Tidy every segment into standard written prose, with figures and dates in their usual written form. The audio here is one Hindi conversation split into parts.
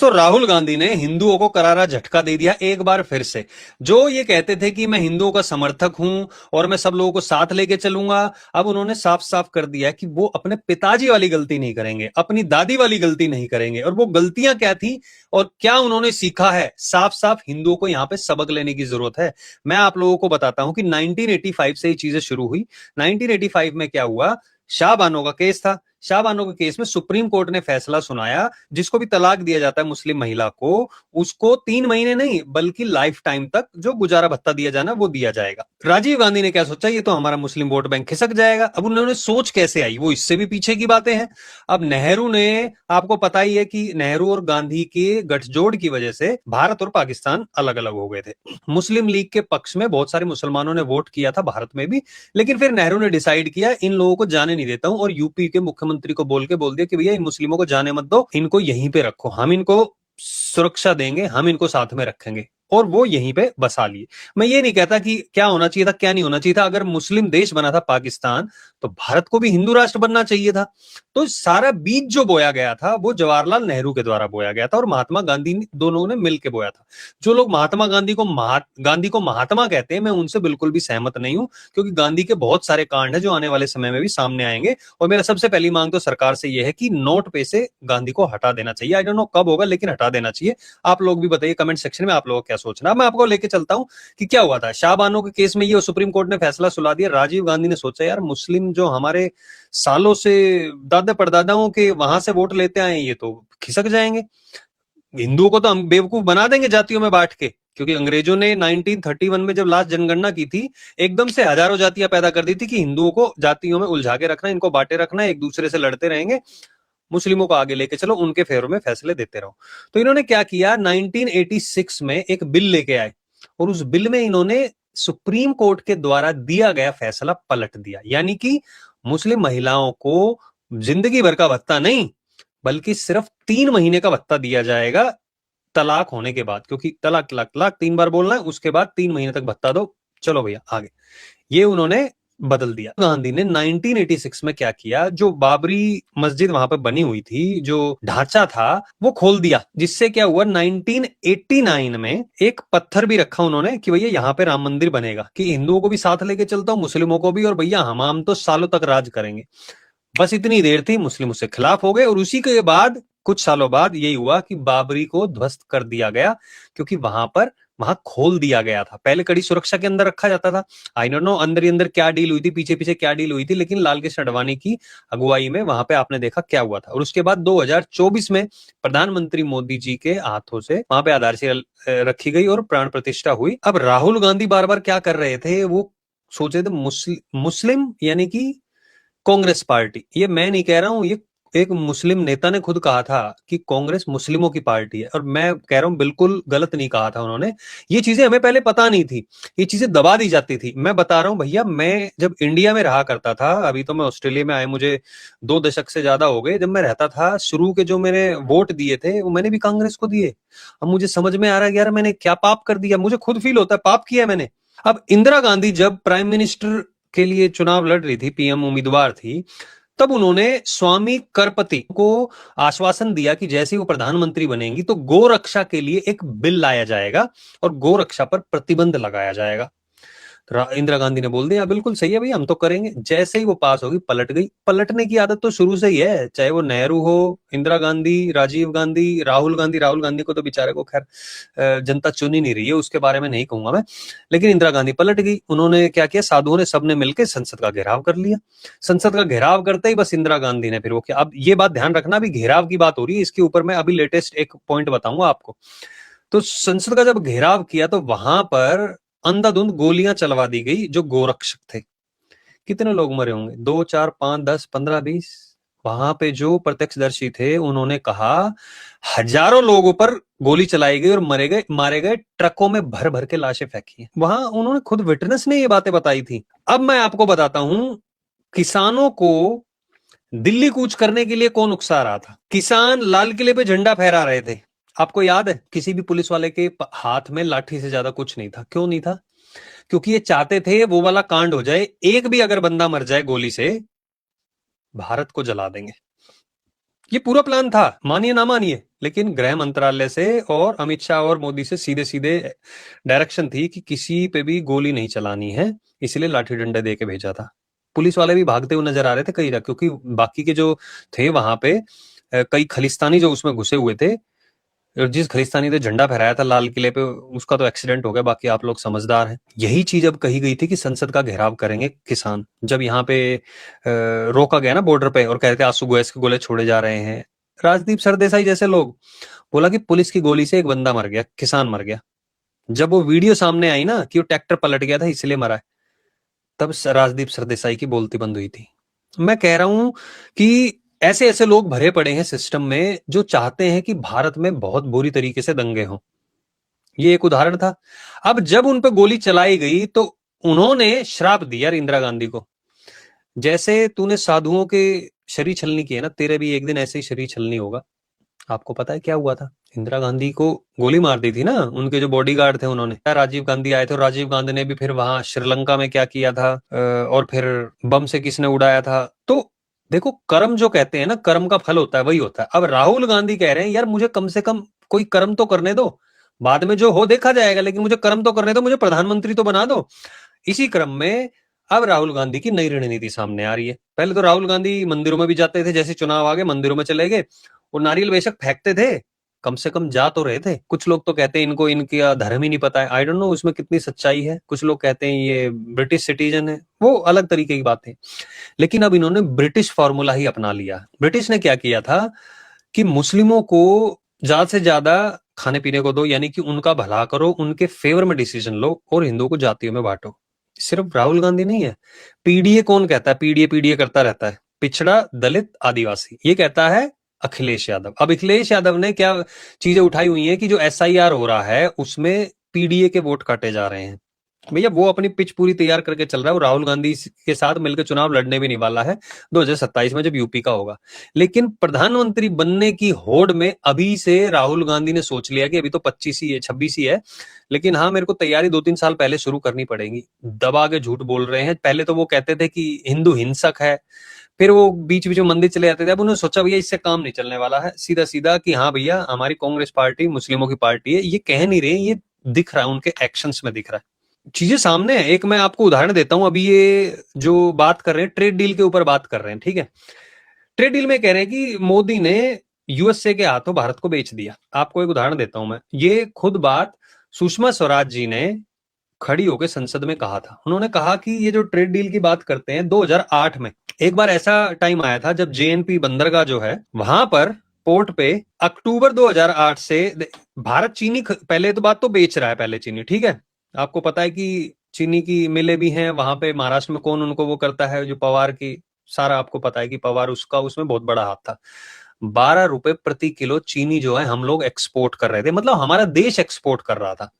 दोस्तों, राहुल गांधी ने हिंदुओं को करारा झटका दे दिया एक बार फिर से। जो ये कहते थे कि मैं हिंदुओं का समर्थक हूं और मैं सब लोगों को साथ लेके चलूंगा, अब उन्होंने साफ साफ कर दिया कि वो अपने पिताजी वाली गलती नहीं करेंगे, अपनी दादी वाली गलती नहीं करेंगे। और वो गलतियां क्या थी और क्या उन्होंने सीखा है, साफ साफ हिंदुओं को यहां पे सबक लेने की जरूरत है। मैं आप लोगों को बताता हूं कि 1985 से ये चीजें शुरू हुई। 1985 में क्या हुआ, शाह बानो का केस था। शाह बानो के केस में सुप्रीम कोर्ट ने फैसला सुनाया, जिसको भी तलाक दिया जाता है मुस्लिम महिला को, उसको 3 महीने नहीं बल्कि लाइफ टाइम तक जो गुजारा भत्ता दिया जाना वो दिया जाएगा। राजीव गांधी ने क्या सोचा, ये तो हमारा मुस्लिम वोट बैंक खिसक जाएगा। अब उन्होंने सोच कैसे आई, वो इससे भी पीछे की बातें हैं। अब नेहरू ने, आपको पता ही है कि नेहरू और गांधी के गठजोड़ की वजह से भारत और पाकिस्तान अलग अलग हो गए थे। मुस्लिम लीग के पक्ष में बहुत सारे मुसलमानों ने वोट किया था भारत में भी, लेकिन फिर नेहरू ने डिसाइड किया इन लोगों को जाने नहीं देता हूं, और यूपी के मुख्यमंत्री को बोल दिया कि भैया इन मुस्लिमों को जाने मत दो, इनको यहीं पे रखो, हम इनको सुरक्षा देंगे, हम इनको साथ में रखेंगे। और वो यहीं पे बसा लिए। मैं ये नहीं कहता कि क्या होना चाहिए था क्या नहीं होना चाहिए था। अगर मुस्लिम देश बना था पाकिस्तान, तो भारत को भी हिंदू राष्ट्र बनना चाहिए था। तो सारा बीज जो बोया गया था वो जवाहरलाल नेहरू के द्वारा बोया गया था और महात्मा गांधी दोनों ने मिलकर बोया था। जो लोग महात्मा गांधी को महात्मा कहते हैं, मैं उनसे बिल्कुल भी सहमत नहीं हूं, क्योंकि गांधी के बहुत सारे कांड है जो आने वाले समय में भी सामने आएंगे। और मेरा सबसे पहली मांग तो सरकार से यह है कि नोट पे से गांधी को हटा देना चाहिए। आई डोंट नो कब होगा, लेकिन हटा देना चाहिए। आप लोग भी बताइए कमेंट सेक्शन में आप लोगों को क्या सोचना। मैं आपको लेके चलता हूं कि क्या हुआ था शाह बानो के केस में। ये सुप्रीम कोर्ट ने फैसला सुना दिया। राजीव गांधी ने सोचा, यार मुस्लिम जो हमारे सालों से दादा परदादाओं के वहां से वोट लेते आए, ये तो खिसक जाएंगे। हिंदुओं को तो हम बेवकूफ बना देंगे जातियों में बांट के, क्योंकि अंग्रेजों ने 1931 में जब लास्ट जनगणना की थी, एकदम से हजारों जातियां पैदा कर दी थी कि हिंदुओं को जातियों में उलझा के रखना, इनको बांटे रखना, एक दूसरे से लड़ते रहेंगे, मुस्लिमों को आगे लेके चलो, उनके फेवर में फैसले देते रहो। तो इन्होंने क्या किया, 1986 में एक बिल लेके आए और उस बिल में इन्होंने सुप्रीम कोर्ट के द्वारा दिया गया फैसला पलट दिया। यानी कि मुस्लिम महिलाओं को जिंदगी भर का भत्ता नहीं, बल्कि सिर्फ 3 महीने का भत्ता दिया जाएगा तलाक होने के बाद। क्योंकि तलाक तलाक तलाक 3 बार बोलना है, उसके बाद 3 महीने तक भत्ता दो, चलो भैया आगे। ये उन्होंने बदल दिया। गांधी ने 1986 में क्या किया, जो बाबरी मस्जिद वहां पर बनी हुई थी, जो ढांचा था वो खोल दिया। जिससे क्या हुआ, 1989 में एक पत्थर भी रखा उन्होंने कि भैया यहाँ पे राम मंदिर बनेगा, कि हिंदुओं को भी साथ लेके चलता हूं, मुस्लिमों को भी, और भैया हम तो सालों तक राज करेंगे। बस इतनी देर थी, मुस्लिम उससे खिलाफ हो गए। और उसी के बाद कुछ सालों बाद यही हुआ कि बाबरी को ध्वस्त कर दिया गया, क्योंकि वहां खोल दिया गया था। पहले कड़ी सुरक्षा के अंदर रखा जाता था। आई डोंट नो अंदर ही अंदर क्या डील हुई थी, पीछे पीछे क्या डील हुई थी, लेकिन लाल कृष्ण आडवाणी की अगुवाई में वहां पे आपने देखा क्या हुआ था। और उसके बाद 2024 में प्रधानमंत्री मोदी जी के हाथों से वहां पे आधारशिला रखी गई और प्राण प्रतिष्ठा हुई। अब राहुल गांधी बार बार क्या कर रहे थे, वो सोच रहे थे मुस्लिम यानी कि कांग्रेस पार्टी। ये मैं नहीं कह रहा हूं, ये एक मुस्लिम नेता ने खुद कहा था कि कांग्रेस मुस्लिमों की पार्टी है। और मैं कह रहा हूं बिल्कुल गलत नहीं कहा था उन्होंने। ये चीजें हमें पहले पता नहीं थी, ये चीजें दबा दी जाती थी। मैं बता रहा हूं भैया, मैं जब इंडिया में रहा करता था, अभी तो मैं ऑस्ट्रेलिया में आए मुझे 2 दशक से ज्यादा हो गए, जब मैं रहता था शुरू के जो मैंने वोट दिए थे वो मैंने भी कांग्रेस को दिए। अब मुझे समझ में आ रहा है यार मैंने क्या पाप कर दिया, मुझे खुद फील होता है पाप किया मैंने। अब इंदिरा गांधी जब प्राइम मिनिस्टर के लिए चुनाव लड़ रही थी, पीएम उम्मीदवार थी, तब उन्होंने स्वामी करपति को आश्वासन दिया कि जैसे वो प्रधानमंत्री बनेंगी तो गोरक्षा के लिए एक बिल लाया जाएगा और गोरक्षा पर प्रतिबंध लगाया जाएगा। इंदिरा गांधी ने बोल दिया बिल्कुल सही है भैया, हम तो करेंगे। जैसे ही वो पास होगी पलट गई। पलटने की आदत तो शुरू से ही है, चाहे वो नेहरू हो, इंदिरा गांधी, राजीव गांधी, राहुल गांधी। राहुल गांधी को तो बेचारे को खैर जनता चुन ही नहीं रही है, उसके बारे में नहीं कहूंगा मैं। लेकिन इंदिरा गांधी पलट गई। उन्होंने क्या किया, साधुओं ने सबने मिलकर संसद का घेराव कर लिया। संसद का घेराव करते ही बस इंदिरा गांधी ने फिर वो किया। अब ये बात ध्यान रखना, अभी घेराव की बात हो रही है, इसके ऊपर मैं अभी लेटेस्ट एक पॉइंट बताऊंगा आपको। तो संसद का जब घेराव किया तो वहां पर अंधाधुंध गोलियां चलवा दी गई जो गोरक्षक थे। कितने लोग मरे होंगे, 2 4 5 10 15 20। वहां पे जो प्रत्यक्षदर्शी थे उन्होंने कहा हजारों लोगों पर गोली चलाई गई और मारे गए, ट्रकों में भर भर के लाशें फेंकी। वहां उन्होंने खुद विटनेस ने ये बातें बताई थी। अब मैं आपको बताता हूं, किसानों को दिल्ली कूच करने के लिए कौन उकसा रहा था। किसान लाल किले पे झंडा फहरा रहे थे। आपको याद है, किसी भी पुलिस वाले के हाथ में लाठी से ज्यादा कुछ नहीं था। क्यों नहीं था? क्योंकि ये चाहते थे वो वाला कांड हो जाए, एक भी अगर बंदा मर जाए गोली से, भारत को जला देंगे। ये पूरा प्लान था, मानिए ना मानिए, लेकिन गृह मंत्रालय से और अमित शाह और मोदी से सीधे सीधे डायरेक्शन थी कि किसी पे भी गोली नहीं चलानी है, इसलिए लाठी डंडे दे के भेजा था। पुलिस वाले भी भागते हुए नजर आ रहे थे कई जगह, क्योंकि बाकी के जो थे वहां पे कई खलिस्तानी जो उसमें घुसे हुए थे, और जिस खलिस्तानी ने झंडा फहराया था लाल किले पे, उसका तो एक्सीडेंट हो गया, बाकी आप लोग समझदार हैं। यही चीज अब कही गई थी कि संसद का घेराव करेंगे किसान, जब यहाँ पे रोका गया ना बॉर्डर पे और कहते आंसू गैस के गोले छोड़े जा रहे हैं, राजदीप सरदेसाई जैसे लोग बोला कि पुलिस की गोली से एक बंदा मर गया, किसान मर गया। जब वो वीडियो सामने आई ना कि वो ट्रैक्टर पलट गया था इसलिए मरा है, तब राजदीप सरदेसाई की बोलती बंद हुई थी। मैं कह रहा हूं कि ऐसे ऐसे लोग भरे पड़े हैं सिस्टम में जो चाहते हैं कि भारत में बहुत बुरी तरीके से दंगे हों। ये एक उदाहरण था। अब जब उन पर गोली चलाई गई तो उन्होंने श्राप दिया इंदिरा गांधी को, जैसे तूने साधुओं के शरीर छलनी की है ना, तेरे भी एक दिन ऐसे ही शरीर छलनी होगा। आपको पता है क्या हुआ था? इंदिरा गांधी को गोली मार दी थी ना उनके जो बॉडीगार्ड थे उन्होंने। राजीव गांधी आए थे, राजीव गांधी ने भी फिर वहां श्रीलंका में क्या किया था, और फिर बम से किसने उड़ाया था। तो देखो, कर्म जो कहते हैं ना, कर्म का फल होता है, वही होता है। अब राहुल गांधी कह रहे हैं यार मुझे कम से कम कोई कर्म तो करने दो, बाद में जो हो देखा जाएगा, लेकिन मुझे कर्म तो करने दो, मुझे प्रधानमंत्री तो बना दो। इसी क्रम में अब राहुल गांधी की नई रणनीति सामने आ रही है। पहले तो राहुल गांधी मंदिरों में भी जाते थे, जैसे चुनाव आ गए मंदिरों में चले गए और नारियल बेशक फेंकते थे, कम से कम जा तो रहे थे। कुछ लोग तो कहते हैं इनको इनका धर्म ही नहीं पता है, आई डोंट नो उसमें कितनी सच्चाई है। कुछ लोग कहते हैं ये ब्रिटिश सिटीजन है, वो अलग तरीके की बात है। लेकिन अब इन्होंने ब्रिटिश फॉर्मूला ही अपना लिया। ब्रिटिश ने क्या किया था कि मुस्लिमों को ज्यादा से ज्यादा खाने पीने को दो, यानी कि उनका भला करो, उनके फेवर में डिसीजन लो, और हिंदुओं को जातियों में बांटो। सिर्फ राहुल गांधी नहीं है, पीडीए कौन कहता है? पीडीए पीडीए करता रहता है, पिछड़ा दलित आदिवासी, ये कहता है अखिलेश यादव। अब अखिलेश यादव ने क्या चीजें उठाई हुई हैं कि जो एसआईआर हो रहा है उसमें पीडीए के वोट काटे जा रहे हैं। भैया वो अपनी पिच पूरी तैयार करके चल रहा है, वो राहुल गांधी के साथ मिलकर चुनाव लड़ने भी नहीं वाला है 2027 में जब यूपी का होगा। लेकिन प्रधानमंत्री बनने की होड़ में अभी से राहुल गांधी ने सोच लिया कि अभी तो 25 ही है, 26 ही है, लेकिन हाँ मेरे को तैयारी 2-3 साल पहले शुरू करनी पड़ेगी। दबा के झूठ बोल रहे हैं। पहले तो वो कहते थे कि हिंदू हिंसक है, फिर वो बीच बीच में मंदिर चले जाते थे। अब उन्होंने सोचा भैया इससे काम नहीं चलने वाला है, सीधा सीधा कि हाँ भैया हमारी कांग्रेस पार्टी मुस्लिमों की पार्टी है। ये कह नहीं रहे, ये दिख रहा है, उनके एक्शंस में दिख रहा है, चीजें सामने है। एक मैं आपको उदाहरण देता हूं। अभी ये जो बात कर रहे हैं ट्रेड डील के ऊपर बात कर रहे हैं, ठीक है। ट्रेड डील में कह रहे हैं कि मोदी ने यूएसए के हाथों भारत को बेच दिया। आपको एक उदाहरण देता हूं मैं, ये खुद बात सुषमा स्वराज जी ने खड़ी होकर संसद में कहा था। उन्होंने कहा कि ये जो ट्रेड डील की बात करते हैं, 2008 में एक बार ऐसा टाइम आया था जब जेएनपी बंदरगाह जो है वहां पर पोर्ट पे अक्टूबर 2008 से भारत चीनी पहले तो बात तो बेच रहा है, पहले चीनी, ठीक है। आपको पता है कि चीनी की मिलें भी हैं वहां पे महाराष्ट्र में, कौन उनको वो करता है, जो पवार की, सारा आपको पता है कि पवार उसका उसमें बहुत बड़ा हाथ था। 12 रुपए प्रति किलो चीनी जो है हम लोग एक्सपोर्ट कर रहे थे, मतलब हमारा देश एक्सपोर्ट कर रहा था।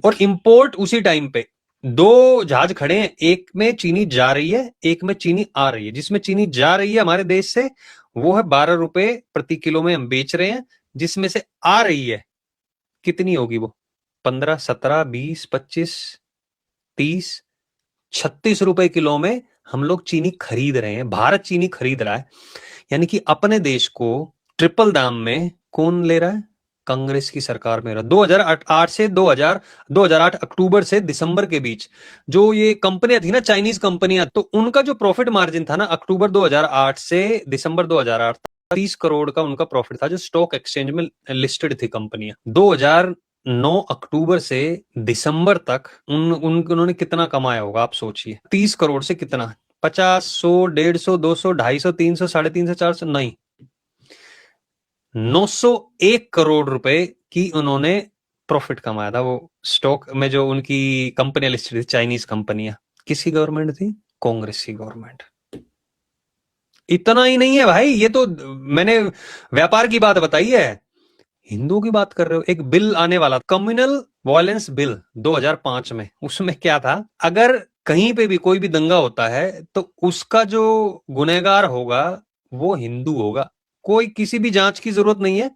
और इंपोर्ट उसी टाइम पे 2 जहाज खड़े हैं, एक में चीनी जा रही है, एक में चीनी आ रही है। जिसमें चीनी जा रही है हमारे देश से वो है 12 रुपए प्रति किलो में हम बेच रहे हैं, जिसमें से आ रही है कितनी होगी वो, 15, 17, 20, 25, 30, 36 रुपए किलो में हम लोग चीनी खरीद रहे हैं। भारत चीनी खरीद रहा है, यानी कि अपने देश को ट्रिपल दाम में कौन ले रहा है? कांग्रेस की सरकार में। 2008 से 2008 अक्टूबर से दिसंबर के बीच जो ये कंपनियां थी ना, चाइनीज कंपनियां, तो उनका जो प्रॉफिट मार्जिन था ना, अक्टूबर 2008 से दिसंबर 2008 30 करोड़ का उनका प्रॉफिट था, जो स्टॉक एक्सचेंज में लिस्टेड थी कंपनियां। 2009 अक्टूबर से दिसंबर तक उन्होंने कितना कमाया होगा आप सोचिए। 30 करोड़ से कितना, 50, 100, 150, 200, 250, 300, 350, 400, नहीं, 901 करोड़ रुपए की उन्होंने प्रॉफिट कमाया था। वो स्टॉक में जो उनकी कंपनियां लिस्टेड थी, चाइनीज कंपनियां, किसकी गवर्नमेंट थी? कांग्रेस की गवर्नमेंट। इतना ही नहीं है भाई, ये तो मैंने व्यापार की बात बताई है, हिंदुओं की बात कर रहे हो। एक बिल आने वाला, कम्युनल वायलेंस बिल 2005 में, उसमें क्या था, अगर कहीं पे भी कोई भी दंगा होता है तो उसका जो गुनहगार होगा वो हिंदू होगा। कोई किसी भी जांच की जरूरत नहीं है,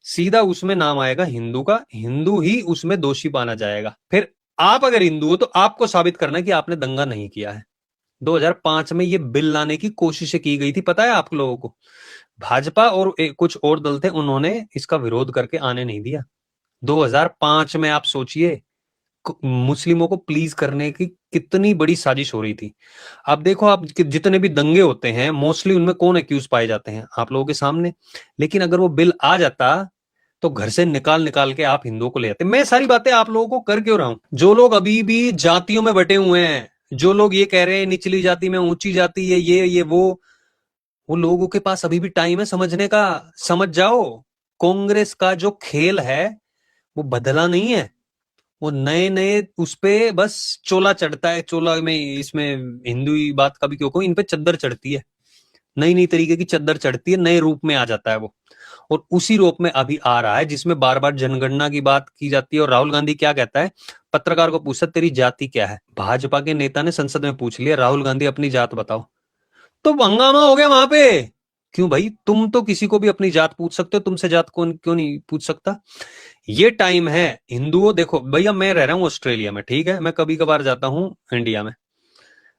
सीधा उसमें नाम आएगा हिंदू का, हिंदू ही उसमें दोषी माना जाएगा। फिर आप अगर हिंदू हो तो आपको साबित करना है कि आपने दंगा नहीं किया है। 2005 में ये बिल लाने की कोशिशें की गई थी, पता है आप लोगों को। भाजपा और कुछ और दल थे, उन्होंने इसका विरोध करके आने नहीं दिया। 2005 में आप सोचिए, मुस्लिमों को प्लीज करने की कितनी बड़ी साजिश हो रही थी। अब देखो, आप जितने भी दंगे होते हैं मोस्टली उनमें कौन एक्यूज पाए जाते हैं, आप लोगों के सामने। लेकिन अगर वो बिल आ जाता तो घर से निकाल निकाल के आप हिंदुओं को ले आते। मैं सारी बातें आप लोगों को कर क्यों रहा हूं? जो लोग अभी भी जातियों में बटे हुए हैं, जो लोग ये कह रहे हैं निचली जाति में ऊंची जाति है, ये वो लोगों के पास अभी भी टाइम है समझने का। समझ जाओ, कांग्रेस का जो खेल है वो बदला नहीं है। वो नए नए उस पे बस चोला चढ़ता है। चोला में इसमें हिंदू बात का भी क्यों कहूं, इन पे चद्दर चढ़ती है, नई नई तरीके की चद्दर चढ़ती है, नए रूप में आ जाता है वो। और उसी रूप में अभी आ रहा है जिसमें बार बार जनगणना की बात की जाती है। और राहुल गांधी क्या कहता है, पत्रकार को पूछता तेरी जाति क्या है। भाजपा के नेता ने संसद में पूछ लिया, राहुल गांधी अपनी जात बताओ, तो हंगामा हो गया वहां पे। क्यों भाई, तुम तो किसी को भी अपनी जात पूछ सकते हो, तुमसे जात कौन क्यों नहीं पूछ सकता। ये टाइम है हिंदुओं, देखो भैया मैं रह रहा हूं ऑस्ट्रेलिया में, ठीक है, मैं कभी कभार जाता हूं इंडिया में।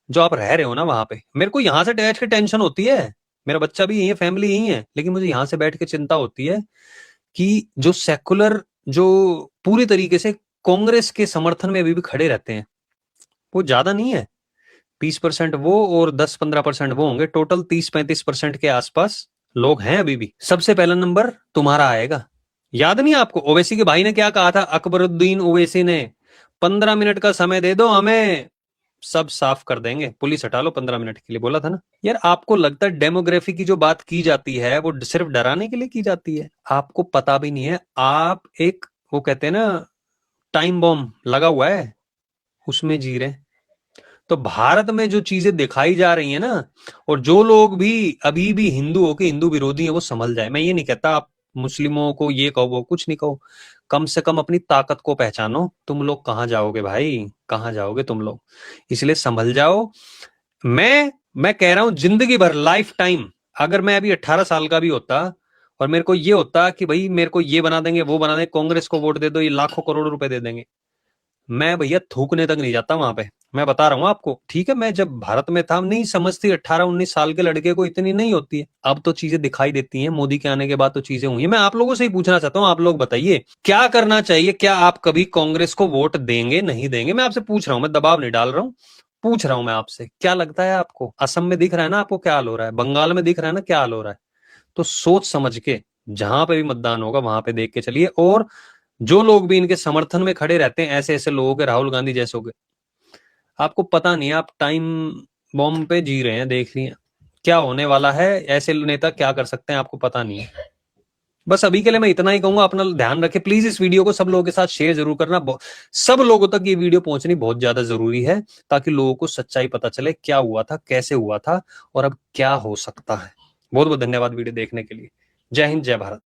जो आप रह रहे हो ना वहां पे, मेरे को यहां से बैठ के टेंशन होती है, मेरा बच्चा भी यही है, फैमिली यही है, लेकिन मुझे यहां से बैठ के चिंता होती है कि जो सेकुलर, जो पूरी तरीके से कांग्रेस के समर्थन में अभी भी खड़े रहते हैं, वो ज्यादा नहीं है। 20% वो और 10-15% वो होंगे, टोटल 30-35% के आसपास लोग हैं अभी भी। सबसे पहला नंबर तुम्हारा आएगा। याद नहीं आपको ओवैसी के भाई ने क्या कहा था, अकबरुद्दीन ओवैसी ने, 15 मिनट का समय दे दो हमें, सब साफ कर देंगे, पुलिस हटा लो 15 मिनट के लिए, बोला था ना यार। आपको लगता है डेमोग्राफी की जो बात की जाती है वो सिर्फ डराने के लिए की जाती है? आपको पता भी नहीं है, आप एक, वो कहते हैं ना, टाइम बॉम्ब लगा हुआ है उसमें जी रहे हैं। तो भारत में जो चीजें दिखाई जा रही है ना, और जो लोग भी अभी भी हिंदू हो के हिंदू विरोधी है, वो संभल जाए। मैं ये नहीं कहता आप मुस्लिमों को ये कहो वो कुछ नहीं कहो, कम से कम अपनी ताकत को पहचानो। तुम लोग कहां जाओगे भाई, कहां जाओगे तुम लोग, इसलिए संभल जाओ। मैं कह रहा हूं जिंदगी भर, लाइफ टाइम, अगर मैं अभी 18 साल का भी होता और मेरे को ये होता कि भाई मेरे को ये बना देंगे वो बना देंगे, कांग्रेस को वोट दे दो, ये लाखों करोड़ों रुपए दे देंगे, मैं भैया थूकने तक नहीं जाता वहां पे। मैं बता रहा हूं आपको, ठीक है, मैं जब भारत में था नहीं समझती, 18-19 साल के लड़के को इतनी नहीं होती है। अब तो चीजें दिखाई देती हैं, मोदी के आने के बाद तो चीजें हुई हैं। मैं आप लोगों से ही पूछना चाहता हूं, आप लोग बताइए क्या करना चाहिए, क्या आप कभी कांग्रेस को वोट देंगे नहीं देंगे? मैं आपसे पूछ रहा हूं, मैं दबाव नहीं डाल रहा हूं, पूछ रहा हूं मैं आपसे, क्या लगता है आपको? असम में दिख रहा है ना आपको क्या हाल हो रहा है, बंगाल में दिख रहा है ना क्या हाल हो रहा है। तो सोच समझ के जहां पे भी मतदान होगा वहां पे देख के चलिए। और जो लोग भी इनके समर्थन में खड़े रहते हैं, ऐसे ऐसे लोगों के, राहुल गांधी जैसों के, आपको पता नहीं है, आप टाइम बॉम्ब पे जी रहे हैं, देख लिया क्या होने वाला है। ऐसे नेता क्या कर सकते हैं आपको पता नहीं है। बस अभी के लिए मैं इतना ही कहूंगा, अपना ध्यान रखें प्लीज। इस वीडियो को सब लोगों के साथ शेयर जरूर करना, सब लोगों तक ये वीडियो पहुंचनी बहुत ज्यादा जरूरी है, ताकि लोगों को सच्चाई पता चले, क्या हुआ था, कैसे हुआ था, और अब क्या हो सकता है। बहुत बहुत धन्यवाद वीडियो देखने के लिए। जय हिंद, जय भारत।